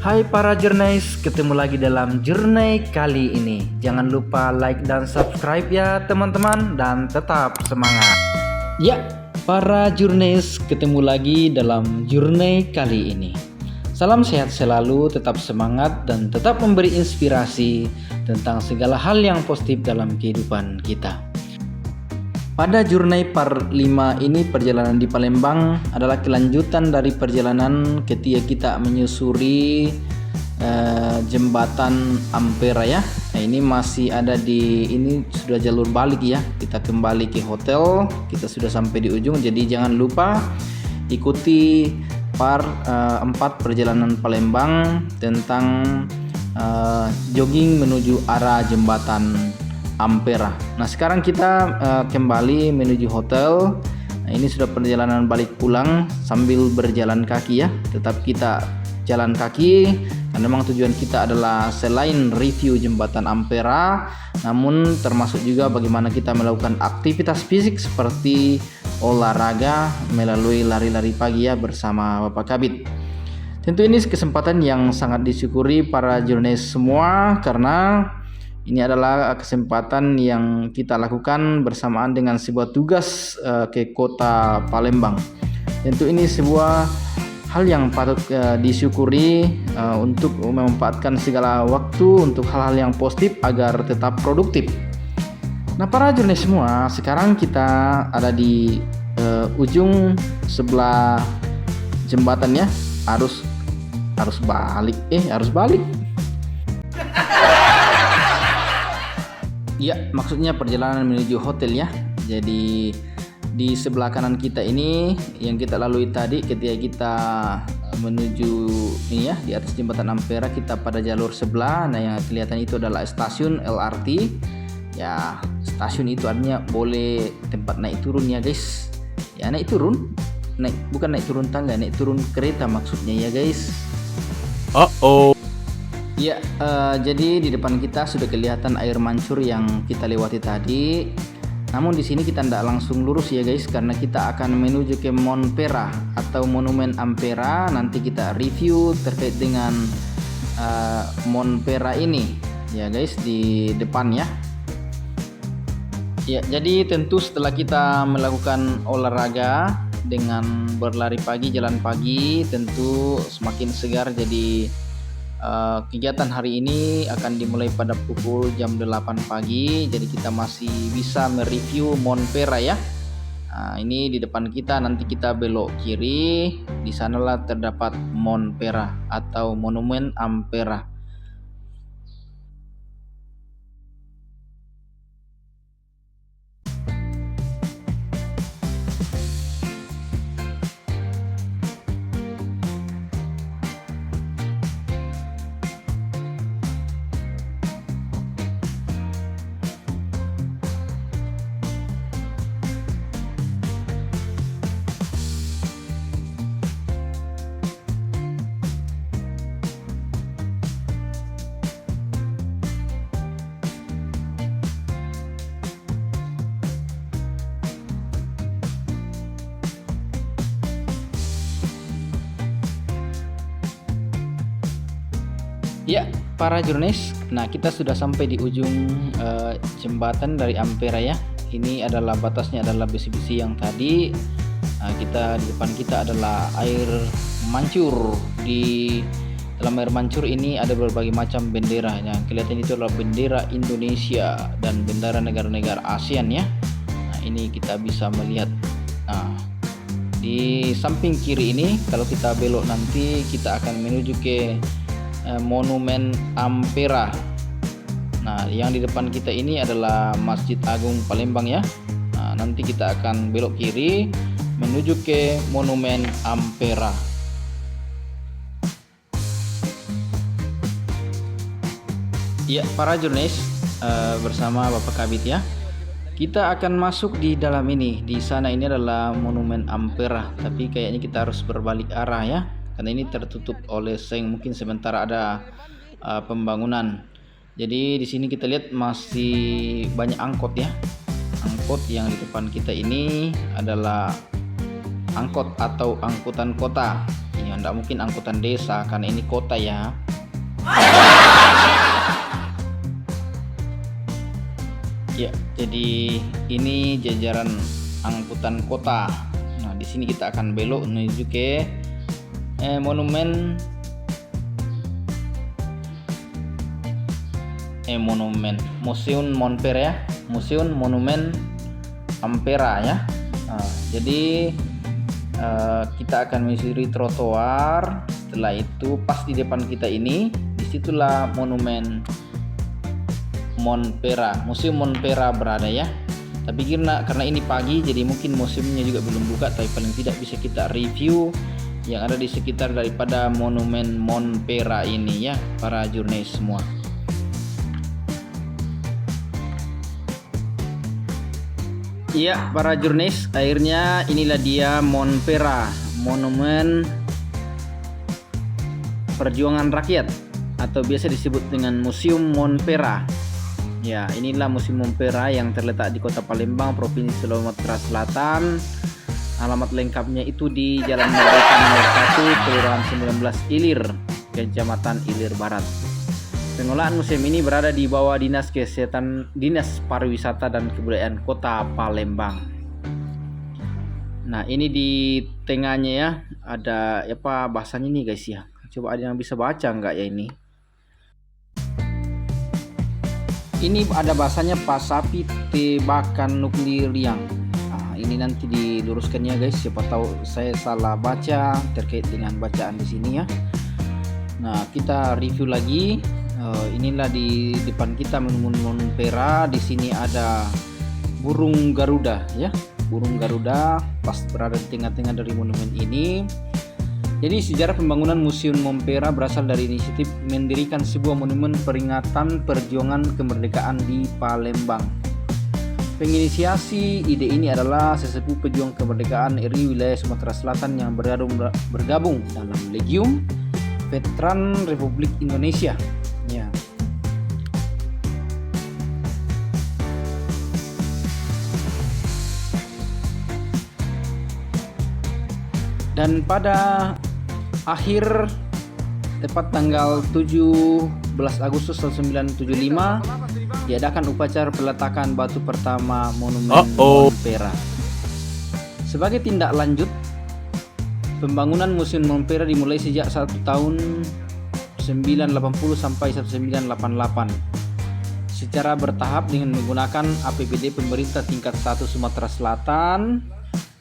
Hai para journeys, ketemu lagi dalam journey kali ini. Jangan lupa like dan subscribe ya teman-teman, dan tetap semangat. Ya, para journeys, ketemu lagi dalam journey kali ini. Salam sehat selalu, tetap semangat dan tetap memberi inspirasi tentang segala hal yang positif dalam kehidupan kita. Pada journey part 5 ini, perjalanan di Palembang adalah kelanjutan dari perjalanan ketika kita menyusuri jembatan Ampera ya. Nah, ini masih ada ini sudah jalur balik ya. Kita kembali ke hotel, kita sudah sampai di ujung. Jadi jangan lupa ikuti part 4 perjalanan Palembang tentang jogging menuju arah jembatan Ampera. Nah, sekarang kita kembali menuju hotel. Nah, ini sudah perjalanan balik pulang sambil berjalan kaki ya. Tetap kita jalan kaki karena memang tujuan kita adalah selain review jembatan Ampera, namun termasuk juga bagaimana kita melakukan aktivitas fisik seperti olahraga melalui lari-lari pagi ya bersama Bapak Kabit. Tentu ini kesempatan yang sangat disyukuri para jurnalis semua, karena ini adalah kesempatan yang kita lakukan bersamaan dengan sebuah tugas ke kota Palembang. Tentu ini sebuah hal yang patut disyukuri untuk memanfaatkan segala waktu untuk hal-hal yang positif agar tetap produktif. Nah, para jurnalis semua, sekarang kita ada di ujung sebelah jembatan ya. Harus balik. Ya, maksudnya perjalanan menuju hotel ya. Jadi di sebelah kanan kita ini yang kita lalui tadi ketika kita menuju ini ya, di atas jembatan Ampera, kita pada jalur sebelah. Nah, yang kelihatan itu adalah stasiun LRT. Ya, stasiun itu artinya boleh tempat naik turun ya guys. Ya, naik turun. Bukan naik turun tangga, naik turun kereta maksudnya ya guys. Ya, jadi di depan kita sudah kelihatan air mancur yang kita lewati tadi. Namun di sini kita tidak langsung lurus ya guys, karena kita akan menuju ke Monpera atau Monumen Ampera. Nanti kita review terkait dengan Monpera ini ya guys di depan ya. Ya, jadi tentu setelah kita melakukan olahraga dengan berlari pagi, jalan pagi, tentu semakin segar. Jadi kegiatan hari ini akan dimulai pada pukul jam 8 pagi. Jadi kita masih bisa mereview Monpera ya. Nah, ini di depan kita, nanti kita belok kiri. Di sanalah terdapat Monpera atau Monumen Ampera. Ya, para jurnalis, nah kita sudah sampai di ujung jembatan dari Ampera ya. Ini adalah batasnya adalah besi-besi yang tadi. Nah, di depan kita adalah air mancur. Di dalam air mancur ini ada berbagai macam bendera. Yang kelihatan itu adalah bendera Indonesia dan bendera negara-negara ASEAN ya. Nah, ini kita bisa melihat. Nah, di samping kiri ini kalau kita belok nanti kita akan menuju ke Monumen Ampera. Nah, yang di depan kita ini adalah Masjid Agung Palembang ya. Nah, nanti kita akan belok kiri menuju ke Monumen Ampera. Ya, para jurnalis, bersama Bapak Kabit ya. Kita akan masuk di dalam ini. Di sana ini adalah Monumen Ampera, tapi kayaknya kita harus berbalik arah ya, karena ini tertutup oleh seng, mungkin sementara ada pembangunan. Jadi di sini kita lihat masih banyak angkot ya. Angkot yang di depan kita ini adalah angkot atau angkutan kota. Ini Ya, nggak mungkin angkutan desa karena ini kota ya. Ya, jadi ini jajaran angkutan kota. Nah, di sini kita akan belok menuju ke monumen Museum Montpera ya, Museum Monumen Ampera ya. Nah, jadi kita akan menyusuri trotoar. Setelah itu pas di depan kita ini, disitulah monumen Montpera, Museum Montpera berada ya. Tapi karena ini pagi, jadi mungkin museumnya juga belum buka, tapi paling tidak bisa kita review yang ada di sekitar daripada monumen Montpera ini ya, para jurnalis semua. Iya, para jurnalis, akhirnya inilah dia Montpera, monumen perjuangan rakyat atau biasa disebut dengan Museum Montpera. Ya, inilah Museum Montpera yang terletak di Kota Palembang, Provinsi Sumatera Selatan. Alamat lengkapnya itu di Jalan Merdeka nomor 1, Kelurahan 19 Ilir, Kecamatan Ilir Barat. Pengelolaan museum ini berada di bawah Dinas Kesehatan, Dinas Pariwisata dan Kebudayaan Kota Palembang. Nah, ini di tengahnya ya, ada apa bahasanya nih guys ya. Coba ada yang bisa baca nggak ya ini? Ini ada bahasanya Pasapi Tebakan Nuklir Liang. Nah, ini nanti diluruskan ya guys. Siapa tahu saya salah baca terkait dengan bacaan di sini ya. Nah, kita review lagi. Inilah di depan kita monumen Montpera. Di sini ada burung Garuda ya. Burung Garuda pas berada di tengah-tengah dari monumen ini. Jadi sejarah pembangunan Museum Montpera berasal dari inisiatif mendirikan sebuah monumen peringatan perjuangan kemerdekaan di Palembang. Penginisiasi ide ini adalah sesepuh pejuang kemerdekaan RI wilayah Sumatera Selatan yang bergabung dalam Legium Veteran Republik Indonesia. Ya. Dan pada akhir tepat tanggal 17 Agustus 1975 diadakan upacara peletakan batu pertama monumen Montpera. Sebagai tindak lanjut, pembangunan Museum Montpera dimulai sejak tahun 1980 sampai 1988 secara bertahap dengan menggunakan APBD pemerintah tingkat 1 Sumatera Selatan.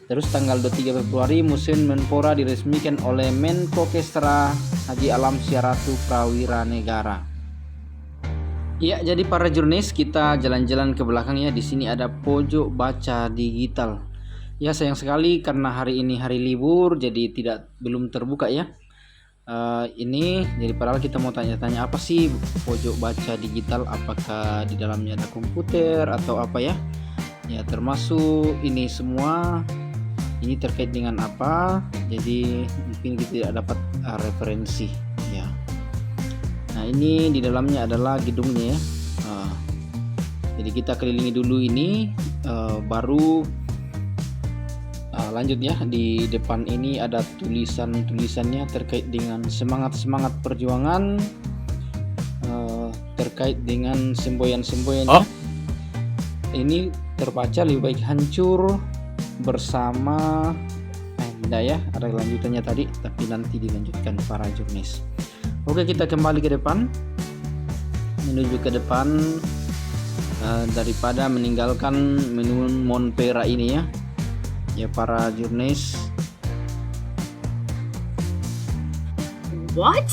Terus tanggal 23 Februari Museum Montpera diresmikan oleh Menko Kestra Haji Alam Syaratu Prawira Negara. Ya, jadi para jurnalis kita jalan-jalan ke belakangnya. Di sini ada pojok baca digital. Ya, sayang sekali karena hari ini hari libur jadi belum terbuka ya. Ini jadi padahal kita mau tanya-tanya apa sih pojok baca digital, apakah di dalamnya ada komputer atau apa ya. Ya, termasuk ini semua. Ini terkait dengan apa? Jadi mungkin kita tidak dapat referensi ya. Nah, ini di dalamnya adalah gedungnya ya. Jadi kita kelilingi dulu ini, baru lanjut ya. Di depan ini ada tulisannya terkait dengan semangat perjuangan, terkait dengan semboyan-semboyannya. Ini terbaca lebih baik hancur bersama ya, ada lanjutannya tadi tapi nanti dilanjutkan para jurnalis. Oke, kita kembali ke depan, menuju ke depan daripada meninggalkan monumen Montpera ini ya para jurnalis. What?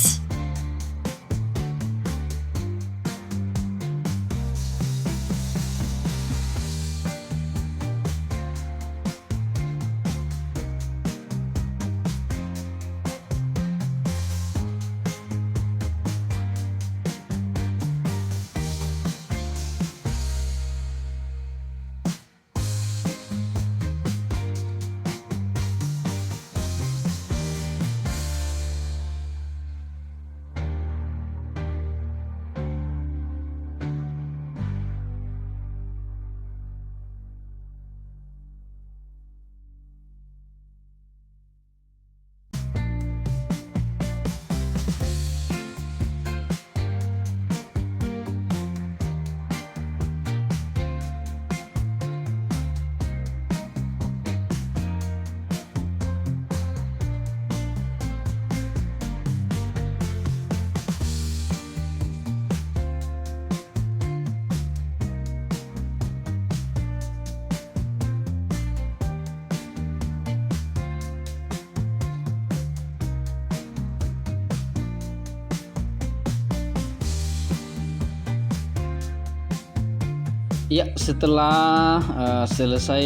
Ya, setelah selesai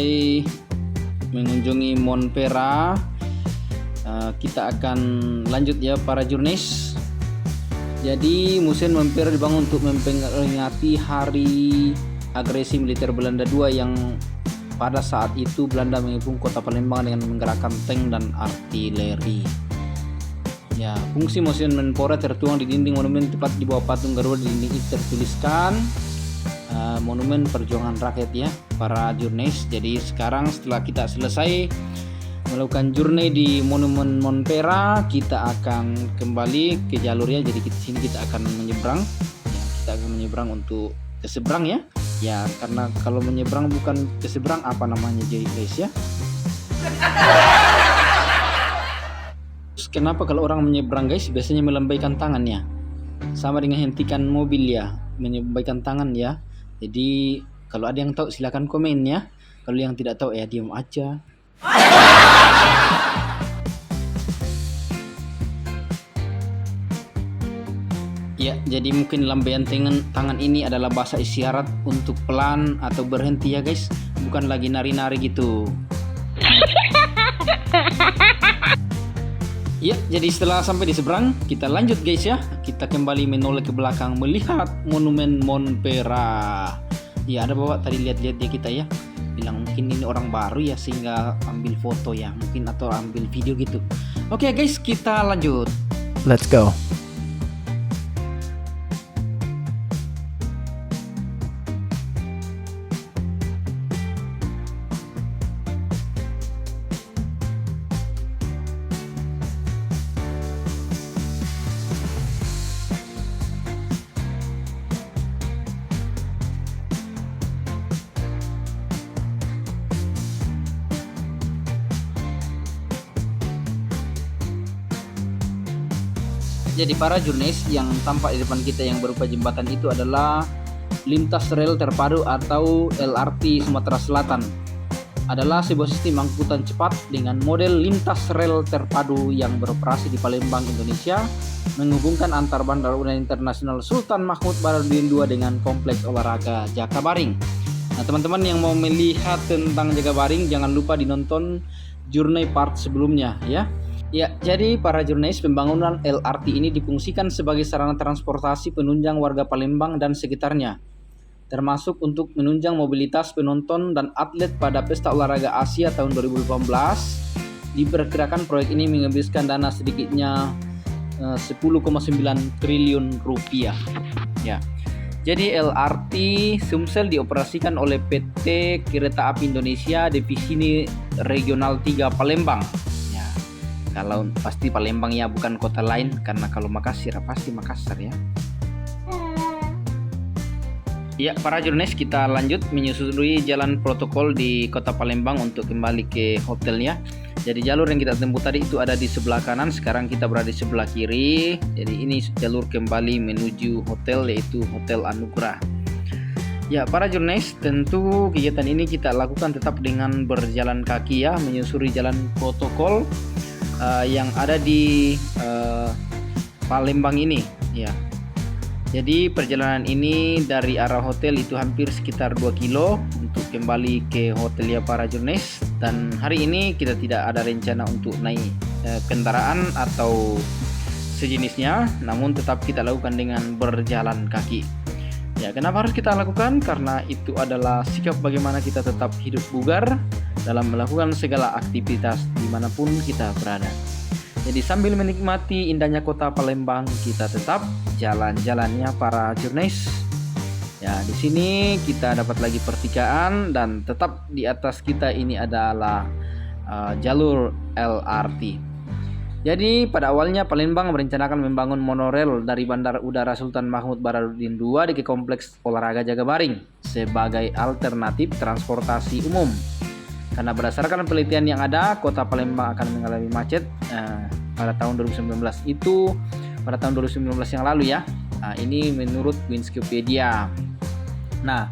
mengunjungi Monpera, kita akan lanjut ya para jurnalis. Jadi Museum Monpera dibangun untuk memperingati Hari Agresi Militer Belanda II yang pada saat itu Belanda mengepung kota Palembang dengan menggerakkan tank dan artileri. Ya, fungsi Museum Monpera tertuang di dinding monumen tepat di bawah patung Garuda. Di dinding itu tertuliskan monumen perjuangan rakyat ya para jurnalis. Jadi sekarang setelah kita selesai melakukan journey di Monumen Monpera, kita akan kembali ke jalurnya. Jadi sini kita akan menyeberang ya, kita akan menyeberang untuk ke seberang ya. Ya, karena kalau menyeberang bukan ke seberang apa namanya jadi guys ya. Terus kenapa kalau orang menyeberang guys biasanya melambaikan tangannya? Sama dengan hentikan mobil ya, melambaikan tangan ya. Jadi kalau ada yang tahu silakan komen ya. Kalau yang tidak tahu ya diam aja. Ya, jadi mungkin lambaian tangan ini adalah bahasa isyarat untuk pelan atau berhenti ya guys. Bukan lagi nari-nari gitu. Ya, jadi setelah sampai di seberang, kita lanjut guys ya. Kita kembali menoleh ke belakang melihat Monumen Monpera. Ya, ada bawa tadi lihat-lihat dia kita ya. Bilang mungkin ini orang baru ya sehingga ambil foto ya, mungkin atau ambil video gitu. Oke guys, kita lanjut. Let's go. Jadi para jurnalis, yang tampak di depan kita yang berupa jembatan itu adalah lintas rel terpadu atau LRT Sumatera Selatan. Adalah sebuah sistem angkutan cepat dengan model lintas rel terpadu yang beroperasi di Palembang, Indonesia, menghubungkan antar Bandara Udara Internasional Sultan Mahmud Badarudin II dengan kompleks olahraga Jakabaring. Nah, teman-teman yang mau melihat tentang Jakabaring jangan lupa dinonton Journey part sebelumnya ya. Ya, jadi para jurnalis, pembangunan LRT ini difungsikan sebagai sarana transportasi penunjang warga Palembang dan sekitarnya, termasuk untuk menunjang mobilitas penonton dan atlet pada Pesta Olahraga Asia tahun 2018. Diperkirakan proyek ini menghabiskan dana sedikitnya 10,9 triliun rupiah. Ya. Jadi LRT Sumsel dioperasikan oleh PT Kereta Api Indonesia Divisi Regional 3 Palembang. Kalau pasti Palembang ya, bukan kota lain, karena kalau Makassar pasti Makassar ya. Ya, para jurnalis, kita lanjut menyusuri jalan protokol di kota Palembang untuk kembali ke hotelnya. Jadi jalur yang kita tempuh tadi itu ada di sebelah kanan, sekarang kita berada di sebelah kiri. Jadi ini jalur kembali menuju hotel, yaitu Hotel Anugrah. Ya, para jurnalis, tentu kegiatan ini kita lakukan tetap dengan berjalan kaki ya, menyusuri jalan protokol yang ada di Palembang ini ya. Jadi perjalanan ini dari arah hotel itu hampir sekitar 2 kilo untuk kembali ke hotel ya para jurnalis. Dan hari ini kita tidak ada rencana untuk naik kendaraan atau sejenisnya, namun tetap kita lakukan dengan berjalan kaki. Ya, kenapa harus kita lakukan? Karena itu adalah sikap bagaimana kita tetap hidup bugar dalam melakukan segala aktivitas dimanapun kita berada. Jadi sambil menikmati indahnya kota Palembang, kita tetap jalan-jalannya para jurnalis. Ya, di sini kita dapat lagi pertigaan dan tetap di atas kita ini adalah jalur LRT. Jadi pada awalnya Palembang merencanakan membangun monorel dari Bandara Udara Sultan Mahmud Badarudin II ke Kompleks Olahraga Jakabaring sebagai alternatif transportasi umum. Karena berdasarkan penelitian yang ada, kota Palembang akan mengalami macet pada tahun 2019 itu, pada tahun 2019 yang lalu ya. Nah, ini menurut Wikipedia. Nah,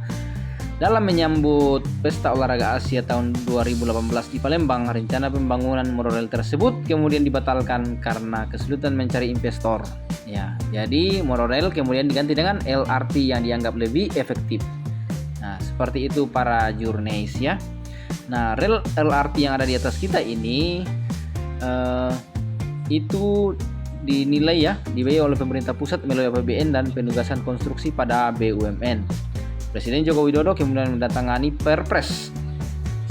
dalam menyambut Pesta Olahraga Asia tahun 2018 di Palembang, rencana pembangunan monorail tersebut kemudian dibatalkan karena kesulitan mencari investor. Ya, jadi monorail kemudian diganti dengan LRT yang dianggap lebih efektif. Nah, Nah, seperti itu para jurnalis ya. Nah, rel LRT yang ada di atas kita ini itu dinilai ya, dibiayai oleh pemerintah pusat melalui APBN dan penugasan konstruksi pada BUMN. Presiden Joko Widodo kemudian mendatangani Perpres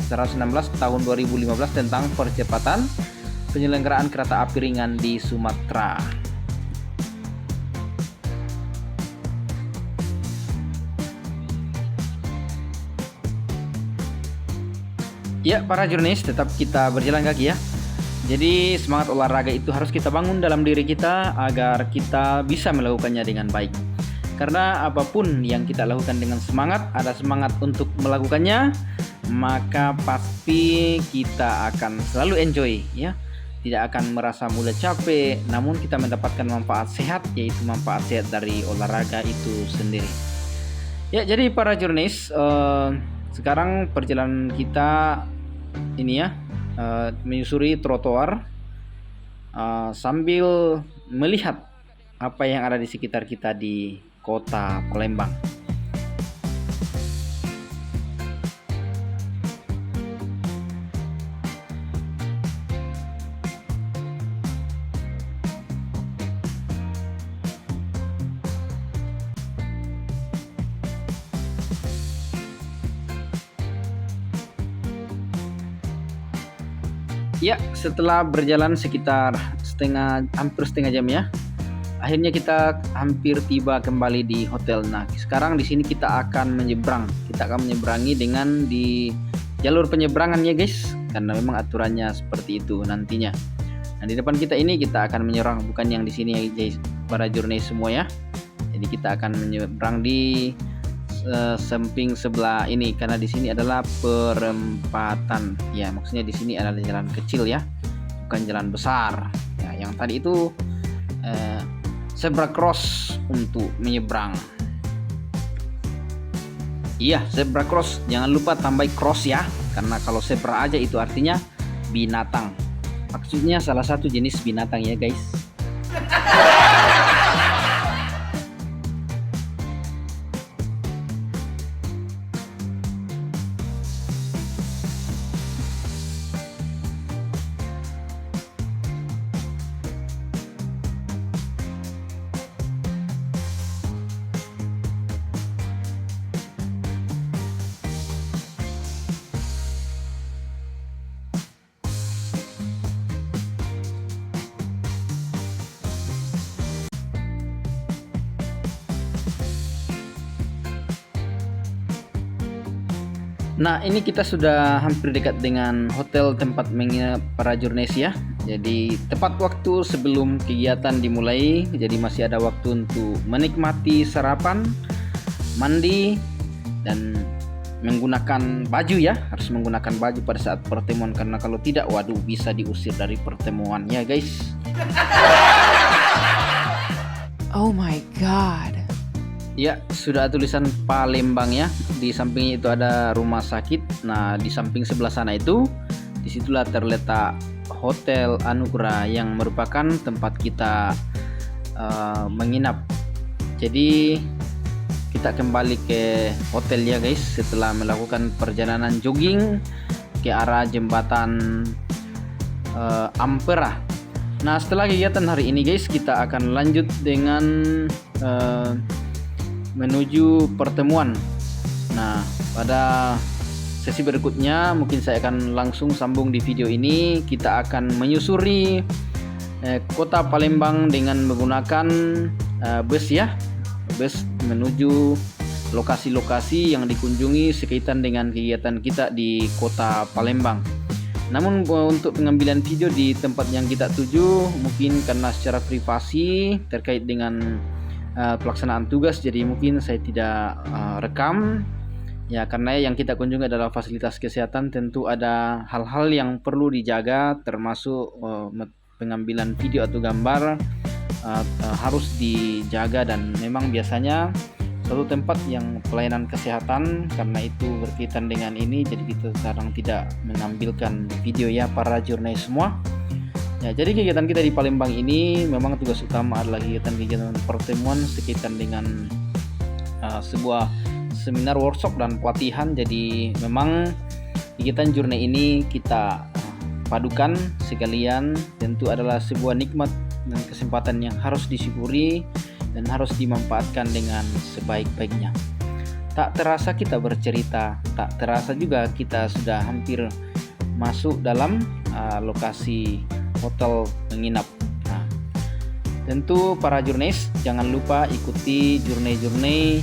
116 tahun 2015 tentang percepatan penyelenggaraan kereta api ringan di Sumatera. Ya, para jurnalis, tetap kita berjalan kaki ya. Jadi semangat olahraga itu harus kita bangun dalam diri kita agar kita bisa melakukannya dengan baik. Karena apapun yang kita lakukan dengan semangat, ada semangat untuk melakukannya, maka pasti kita akan selalu enjoy ya. Tidak akan merasa mudah capek, namun kita mendapatkan manfaat sehat, yaitu manfaat sehat dari olahraga itu sendiri. Ya, jadi para jurnalis, sekarang perjalanan kita ini ya, menyusuri trotoar sambil melihat apa yang ada di sekitar kita di kota Palembang. Ya, setelah berjalan sekitar hampir setengah jam ya, akhirnya kita hampir tiba kembali di hotel. Nah, sekarang di sini kita akan menyeberang. Kita akan menyeberangi dengan di jalur penyeberangan ya guys, karena memang aturannya seperti itu nantinya. Nah, di depan kita ini kita akan menyeberang, bukan yang di sini ya guys, para jurnalis semua ya. Jadi kita akan menyeberang di samping sebelah ini, karena di sini adalah perempatan ya, maksudnya di sini adalah jalan kecil ya, bukan jalan besar ya. Yang tadi itu zebra cross untuk menyeberang. Iya, zebra cross, jangan lupa tambah cross ya, karena kalau zebra aja itu artinya binatang, maksudnya salah satu jenis binatang ya guys. Nah, ini kita sudah hampir dekat dengan hotel tempat menginap para jurnalis ya. Jadi tepat waktu sebelum kegiatan dimulai, jadi masih ada waktu untuk menikmati sarapan, mandi, dan menggunakan baju ya. Harus menggunakan baju pada saat pertemuan, karena kalau tidak, waduh, bisa diusir dari pertemuan ya guys. Oh my god. Ya, sudah tulisan Palembang ya. Di sampingnya itu ada rumah sakit. Nah, di samping sebelah sana itu, disitulah terletak Hotel Anugrah yang merupakan tempat kita menginap. Jadi kita kembali ke hotel ya guys, setelah melakukan perjalanan jogging ke arah jembatan Ampera. Nah, setelah kegiatan hari ini guys, kita akan lanjut dengan menuju pertemuan. Nah, pada sesi berikutnya mungkin saya akan langsung sambung di video ini. Kita akan menyusuri kota Palembang dengan menggunakan bus ya, bus menuju lokasi-lokasi yang dikunjungi sekaitan dengan kegiatan kita di kota Palembang. Namun untuk pengambilan video di tempat yang kita tuju, mungkin karena secara privasi terkait dengan pelaksanaan tugas, jadi mungkin saya tidak rekam ya, karena yang kita kunjungi adalah fasilitas kesehatan. Tentu ada hal-hal yang perlu dijaga, termasuk pengambilan video atau gambar harus dijaga, dan memang biasanya suatu tempat yang pelayanan kesehatan, karena itu berkaitan dengan ini, jadi kita sekarang tidak menampilkan video ya para jurnalis semua. Ya, jadi kegiatan kita di Palembang ini memang tugas utama adalah kegiatan pertemuan sekaitan dengan sebuah seminar, workshop, dan pelatihan. Jadi memang kegiatan journey ini kita padukan sekalian, tentu adalah sebuah nikmat dan kesempatan yang harus disyukuri dan harus dimanfaatkan dengan sebaik-baiknya. Tak terasa kita bercerita, tak terasa juga kita sudah hampir masuk dalam lokasi hotel menginap. Nah, tentu para jurnalis jangan lupa ikuti journey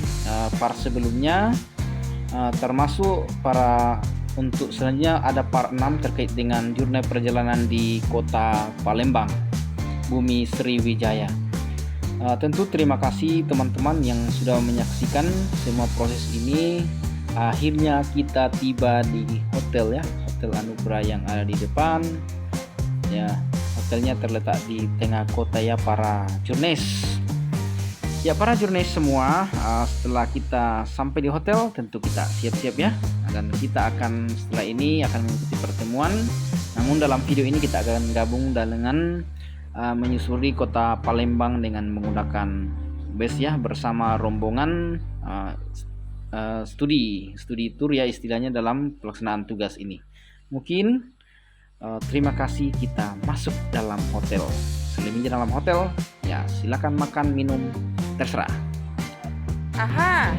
part sebelumnya, termasuk untuk selanjutnya ada part 6 terkait dengan jurnal perjalanan di kota Palembang, Bumi Sriwijaya. Tentu terima kasih teman-teman yang sudah menyaksikan semua proses ini. Akhirnya kita tiba di hotel ya, Hotel Anugerah yang ada di depan. Ya, hotelnya terletak di tengah kota ya para jurnalis. Ya para jurnalis semua, setelah kita sampai di hotel tentu kita siap-siap ya, dan kita akan setelah ini akan mengikuti pertemuan. Namun dalam video ini kita akan gabung dengan menyusuri kota Palembang dengan menggunakan bus ya, bersama rombongan studi tour ya istilahnya dalam pelaksanaan tugas ini. Mungkin terima kasih, kita masuk dalam hotel. Selebihnya dalam hotel ya silakan makan minum terserah. Aha.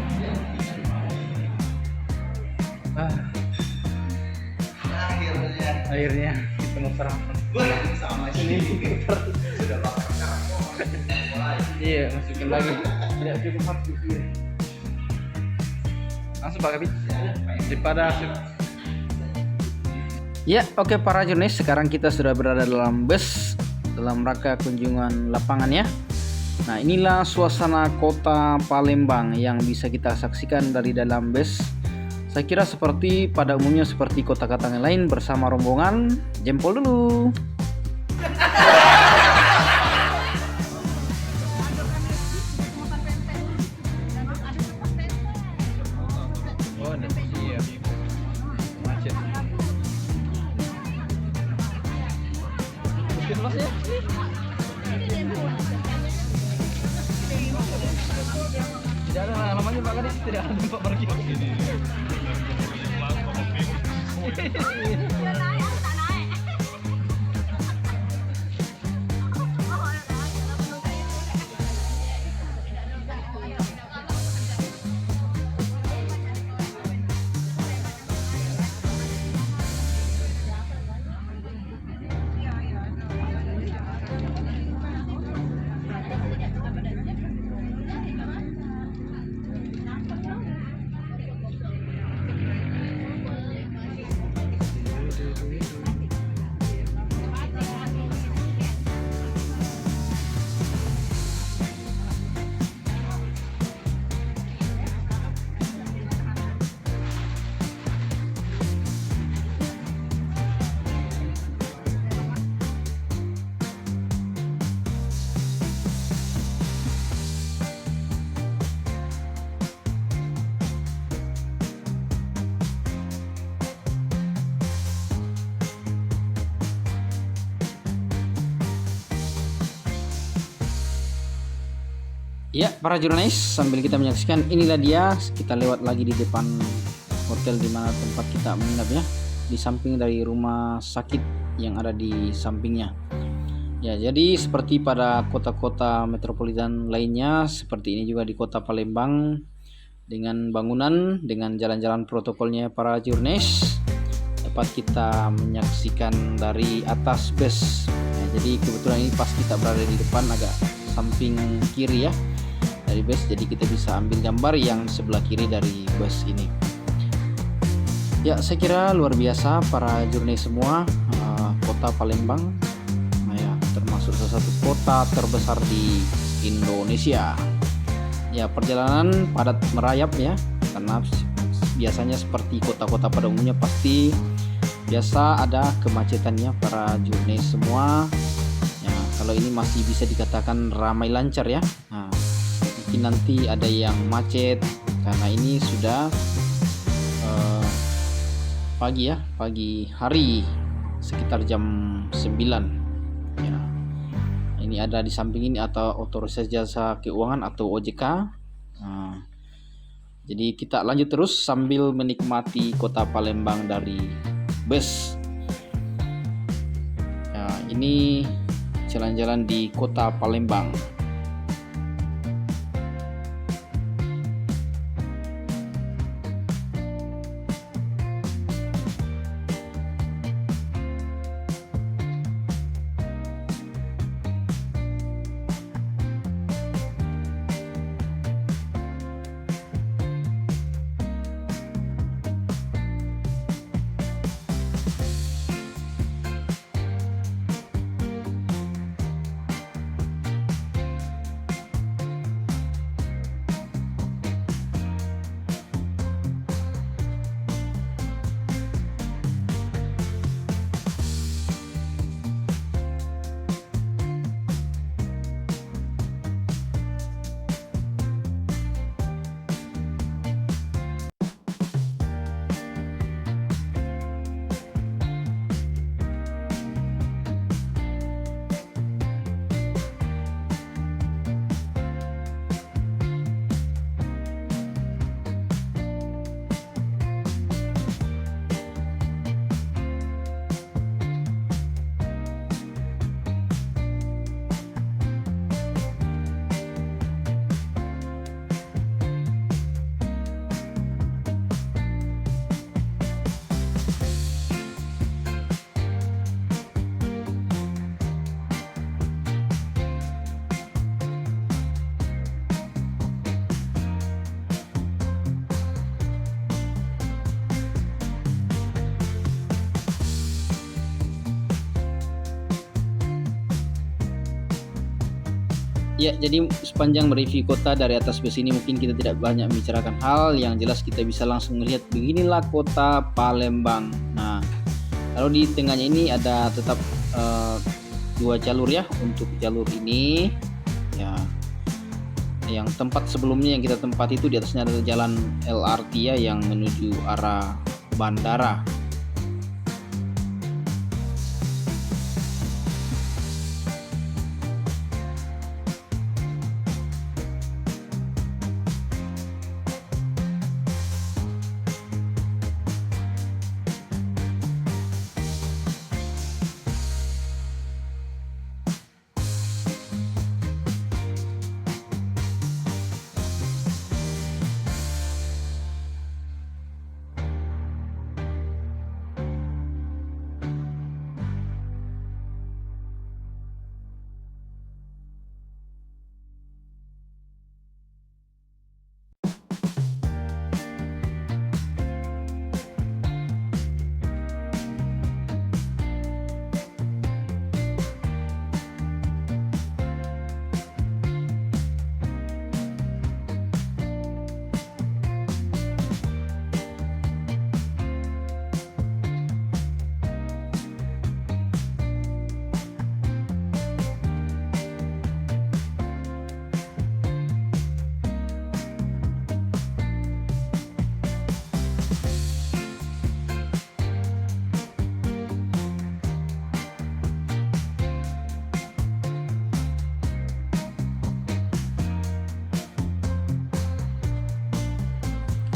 Akhirnya kita mau sarapan. Sama sini sudah iya, masukin lagi. Tidak cukup satu kiri. Langsung Pak Kabit. Daripada ya, oke para jurnalis, sekarang kita sudah berada dalam bus dalam rangka kunjungan lapangan ya. Nah, inilah suasana kota Palembang yang bisa kita saksikan dari dalam bus. Saya kira pada umumnya seperti kota-kota yang lain bersama rombongan. Jempol dulu. Tidak ada halamannya Pak Kadis, tidak ada tempat parkir. Ya, para jurnalis, sambil kita menyaksikan, inilah dia, kita lewat lagi di depan hotel di mana tempat kita menginap ya, di samping dari rumah sakit yang ada di sampingnya. Ya, jadi seperti pada kota-kota metropolitan lainnya, seperti ini juga di kota Palembang, dengan bangunan, dengan jalan-jalan protokolnya para jurnalis, dapat kita menyaksikan dari atas bus. Ya, jadi kebetulan ini pas kita berada di depan agak samping kiri ya dari bus, jadi kita bisa ambil gambar yang sebelah kiri dari bus ini. Ya, saya kira luar biasa para jurnalis semua. Kota Palembang ya, termasuk salah satu kota terbesar di Indonesia. Ya, perjalanan padat merayap ya, karena biasanya seperti kota-kota pada umumnya pasti biasa ada kemacetannya para jurnalis semua. Ya, kalau ini masih bisa dikatakan ramai lancar ya. Nah, mungkin nanti ada yang macet karena ini sudah pagi hari sekitar jam 9 ya. Ini ada di samping ini atau otoritas jasa keuangan atau OJK. Nah, Jadi kita lanjut terus sambil menikmati kota Palembang dari bus. Nah, ini jalan-jalan di kota Palembang. Ya, jadi sepanjang mereview kota dari atas bus ini mungkin kita tidak banyak membicarakan hal, yang jelas kita bisa langsung melihat beginilah kota Palembang. Nah, lalu di tengahnya ini ada tetap dua jalur ya untuk jalur ini. Ya, yang tempat sebelumnya yang kita tempati itu di atasnya ada jalan LRT ya yang menuju arah bandara.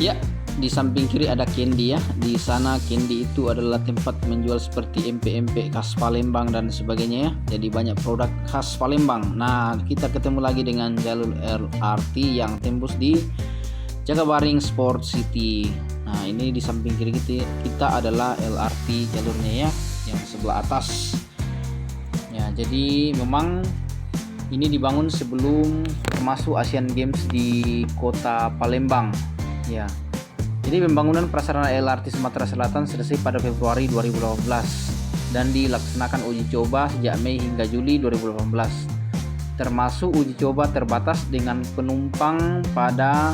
Ya, di samping kiri ada Candy ya. Di sana Candy itu adalah tempat menjual seperti empek-empek khas Palembang dan sebagainya ya. Jadi banyak produk khas Palembang. Nah, kita ketemu lagi dengan jalur LRT yang tembus di Jakabaring Sport City. Nah, ini di samping kiri kita adalah LRT jalurnya ya, yang sebelah atas. Ya, jadi memang ini dibangun sebelum masuk Asian Games di kota Palembang. Ya, jadi pembangunan prasarana LRT Sumatera Selatan selesai pada Februari 2018 dan dilaksanakan uji coba sejak Mei hingga Juli 2018. Termasuk uji coba terbatas dengan penumpang pada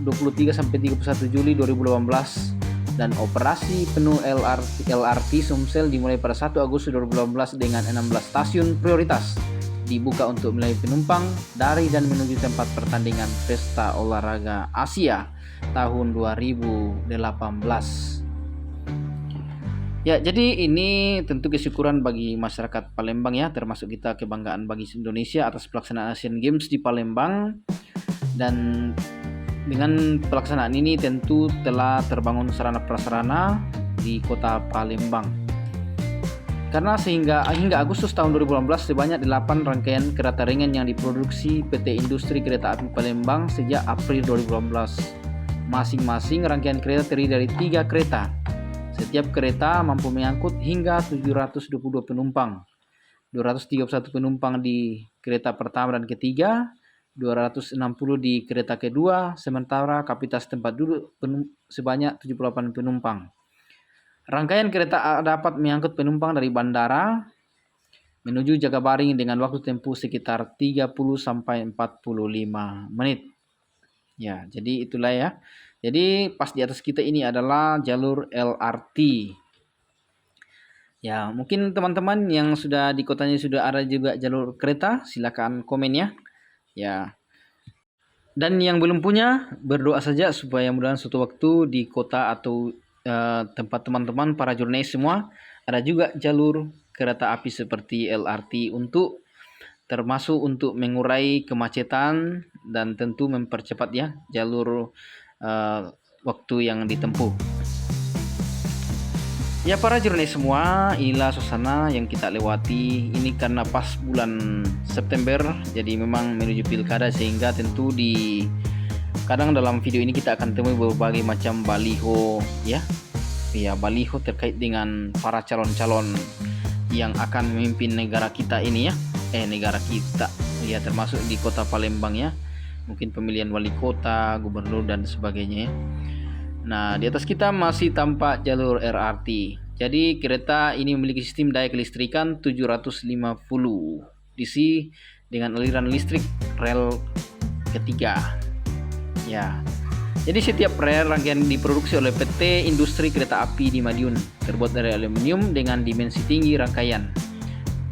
23-31 Juli 2018 dan operasi penuh LRT Sumsel dimulai pada 1 Agustus 2018 dengan 16 stasiun prioritas dibuka untuk melayani penumpang dari dan menuju tempat pertandingan Pesta Olahraga Asia tahun 2018. Ya, jadi ini tentu kesyukuran bagi masyarakat Palembang ya, termasuk kita kebanggaan bagi Indonesia atas pelaksanaan Asian Games di Palembang. Dan Dengan pelaksanaan ini tentu telah terbangun sarana prasarana di Kota Palembang. Karena hingga Agustus tahun 2018 sebanyak 8 rangkaian kereta ringan yang diproduksi PT Industri Kereta Api Palembang sejak April 2018. Masing-masing rangkaian kereta terdiri dari 3 kereta. Setiap kereta mampu mengangkut hingga 722 penumpang. 231 penumpang di kereta pertama dan ketiga, 260 di kereta kedua, sementara kapasitas tempat duduk sebanyak 78 penumpang. Rangkaian kereta dapat mengangkut penumpang dari bandara menuju Jakabaring dengan waktu tempuh sekitar 30 sampai 45 menit. Ya, jadi itulah ya. Jadi pas di atas kita ini adalah jalur LRT. Ya, mungkin teman-teman yang sudah di kotanya sudah ada juga jalur kereta, silakan komen ya. Ya. Dan yang belum punya, berdoa saja supaya mudah-mudahan suatu waktu di kota atau tempat teman-teman para jurnalis semua ada juga jalur kereta api seperti LRT termasuk untuk mengurai kemacetan dan tentu mempercepat ya jalur waktu yang ditempuh. Ya para jurnalis semua, inilah suasana yang kita lewati. Ini karena pas bulan September, jadi memang menuju pilkada sehingga tentu kadang dalam video ini kita akan temui berbagai macam baliho ya. Ya, baliho terkait dengan para calon-calon yang akan memimpin negara kita ini ya. Negara kita ya, termasuk di Kota Palembang ya. Mungkin pemilihan wali kota, gubernur dan sebagainya ya. Nah, di atas kita masih tampak jalur LRT. Jadi kereta ini memiliki sistem daya kelistrikan 750 DC dengan aliran listrik rel ketiga. Ya. Jadi setiap rel rangkaian diproduksi oleh PT Industri Kereta Api di Madiun, terbuat dari aluminium dengan dimensi tinggi rangkaian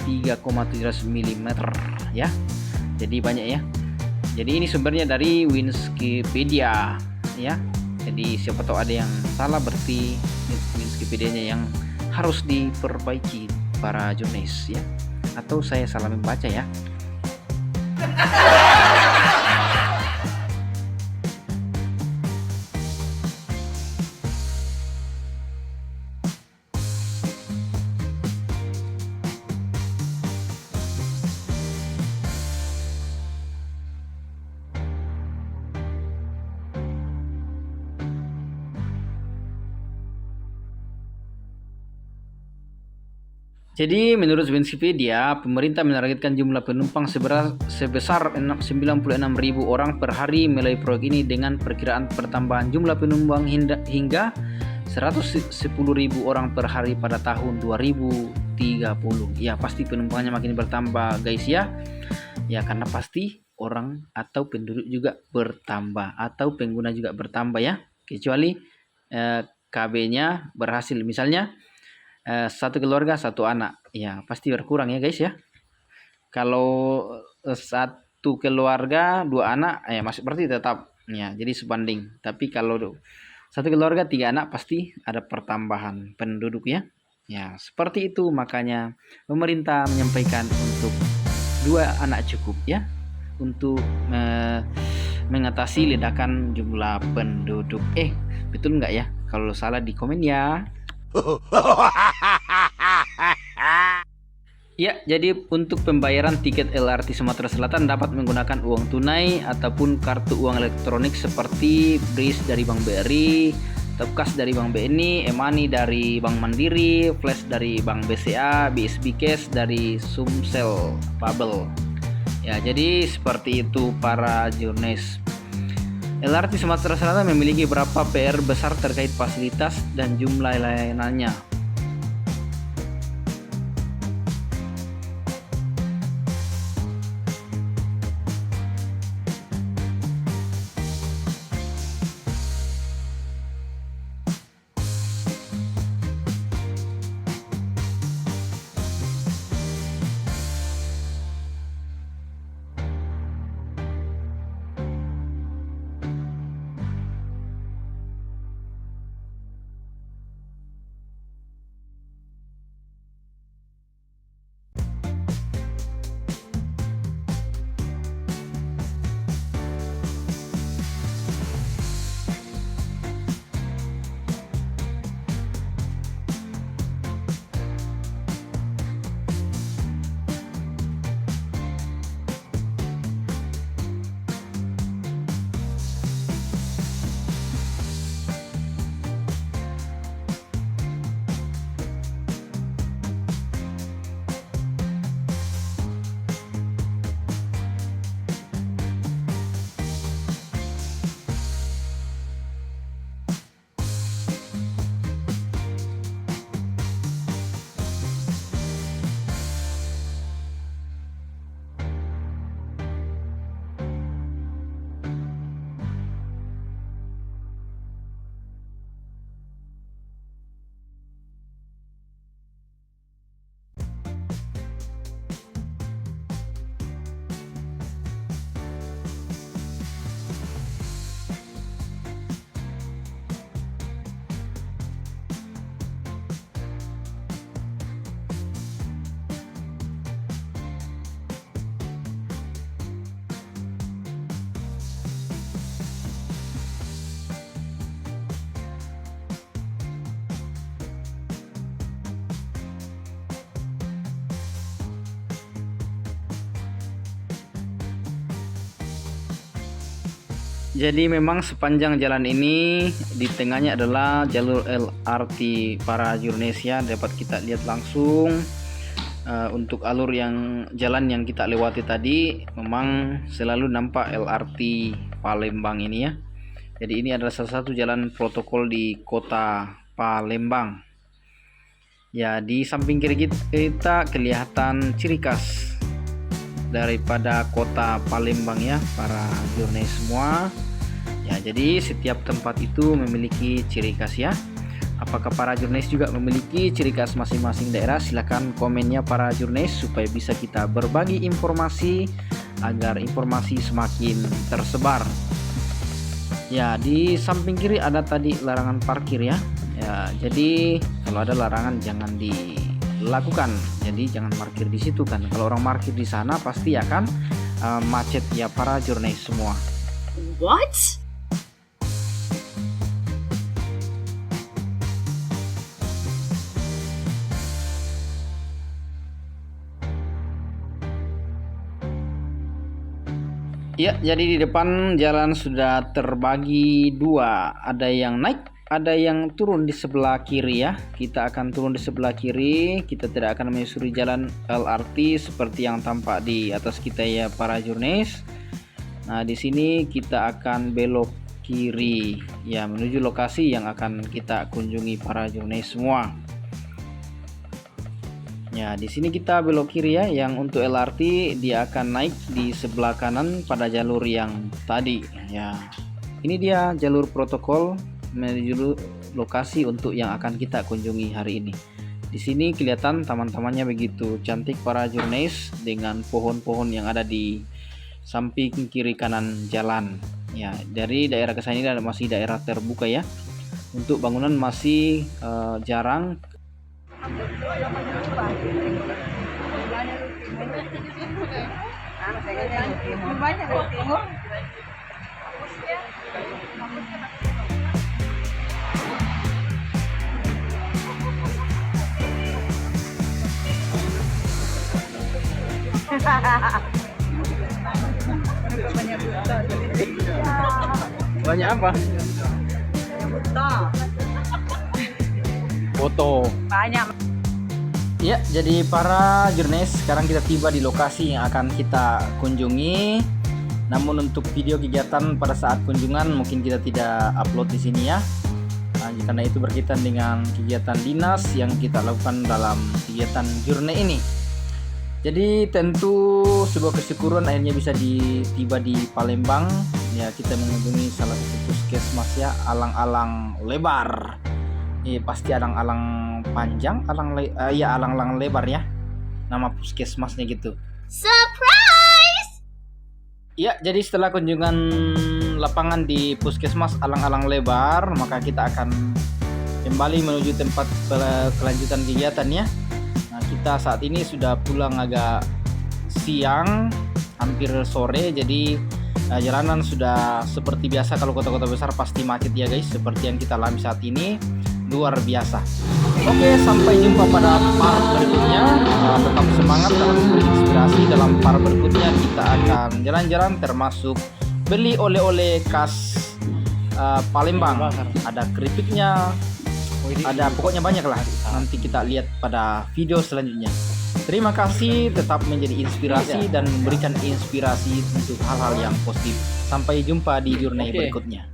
3,17 mm ya. Jadi banyak ya. Jadi ini sumbernya dari Winskipedia ya. Jadi siapa tahu ada yang salah, berarti Wikipedia-nya yang harus diperbaiki para jurnalis ya. Atau saya salah membaca ya. Jadi menurut Wikipedia, pemerintah menargetkan jumlah penumpang sebesar 96.000 orang per hari melalui proyek ini dengan perkiraan pertambahan jumlah penumpang hingga 110.000 orang per hari pada tahun 2030. Ya, pasti penumpangnya makin bertambah guys ya. Ya, karena pasti orang atau penduduk juga bertambah atau pengguna juga bertambah ya. Kecuali KB-nya berhasil, misalnya satu keluarga satu anak, ya pasti berkurang ya guys ya. Kalau satu keluarga 2 anak ya masih berarti tetap ya, jadi sebanding. Tapi kalau satu keluarga 3 anak pasti ada pertambahan penduduk ya. Ya seperti itu, makanya pemerintah menyampaikan untuk 2 anak cukup ya, untuk mengatasi ledakan jumlah penduduk. Betul nggak ya? Kalau salah di komen ya. Ya, jadi untuk pembayaran tiket LRT Sumatera Selatan dapat menggunakan uang tunai ataupun kartu uang elektronik seperti BRIS dari Bank BRI, Topkas dari Bank BNI, e-money dari Bank Mandiri, Flash dari Bank BCA, BSB Cash dari Sumsel Bubble. Ya, jadi seperti itu para jurnalis. LRT Sumatera Selatan memiliki beberapa PR besar terkait fasilitas dan jumlah layanannya. Jadi memang sepanjang jalan ini di tengahnya adalah jalur LRT para Jurnesia, dapat kita lihat langsung. Untuk alur jalan yang kita lewati tadi memang selalu nampak LRT Palembang ini ya. Jadi ini adalah salah satu jalan protokol di kota Palembang. Ya, di samping kiri kita kelihatan ciri khas daripada kota Palembang ya, para Jurnes semua ya. Jadi setiap tempat itu memiliki ciri khas ya. Apakah para Jurnes juga memiliki ciri khas masing-masing daerah? Silakan komennya para Jurnes supaya bisa kita berbagi informasi agar informasi semakin tersebar. Ya, di samping kiri ada tadi larangan parkir ya. Ya, jadi kalau ada larangan jangan dilakukan. Jadi jangan parkir di situ kan. Kalau orang parkir di sana pasti akan macet ya para Jurnes semua. What? Ya, jadi di depan jalan sudah terbagi dua. Ada yang naik, ada yang turun di sebelah kiri ya. Kita akan turun di sebelah kiri. Kita tidak akan menyusuri jalan LRT seperti yang tampak di atas kita ya para Jurnes. Nah, di sini kita akan belok kiri ya menuju lokasi yang akan kita kunjungi para Jurnes semua. Ya, di sini kita belok kiri ya. Yang untuk LRT dia akan naik di sebelah kanan pada jalur yang tadi ya. Ini dia jalur protokol menuju lokasi untuk yang akan kita kunjungi hari ini. Di sini kelihatan taman-tamannya begitu cantik para Jurnes dengan pohon-pohon yang ada di samping kiri kanan jalan. Ya, dari daerah ke sini masih daerah terbuka ya. Untuk bangunan masih jarang. Banyak apa? Foto. Banyak. Ya, jadi para Jurnes sekarang kita tiba di lokasi yang akan kita kunjungi. Namun untuk video kegiatan pada saat kunjungan mungkin kita tidak upload di sini ya. Nah, karena itu berkaitan dengan kegiatan dinas yang kita lakukan dalam kegiatan Jurne ini. Jadi tentu sebuah kesyukuran akhirnya bisa tiba di Palembang. Ya, kita mengunjungi salah satu puskesmas ya, alang-alang lebar. Pasti alang-alang panjang, alang-alang lebar ya. Nama puskesmasnya gitu. Surprise! Ya, jadi setelah kunjungan lapangan di puskesmas alang-alang lebar, maka kita akan kembali menuju tempat kelanjutan kegiatan ya. Nah, kita saat ini sudah pulang agak siang, hampir sore, jadi jalanan sudah seperti biasa. Kalau kota-kota besar pasti macet ya guys, seperti yang kita alami saat ini, luar biasa. Oke, sampai jumpa pada part berikutnya. Tetap semangat dalam berinspirasi. Dalam part berikutnya kita akan jalan-jalan termasuk beli oleh-oleh khas Palembang. Ada keripiknya, ada pokoknya banyak lah. Nanti kita lihat pada video selanjutnya. Terima kasih, tetap menjadi inspirasi dan memberikan inspirasi untuk hal-hal yang positif. Sampai jumpa di Jurne berikutnya.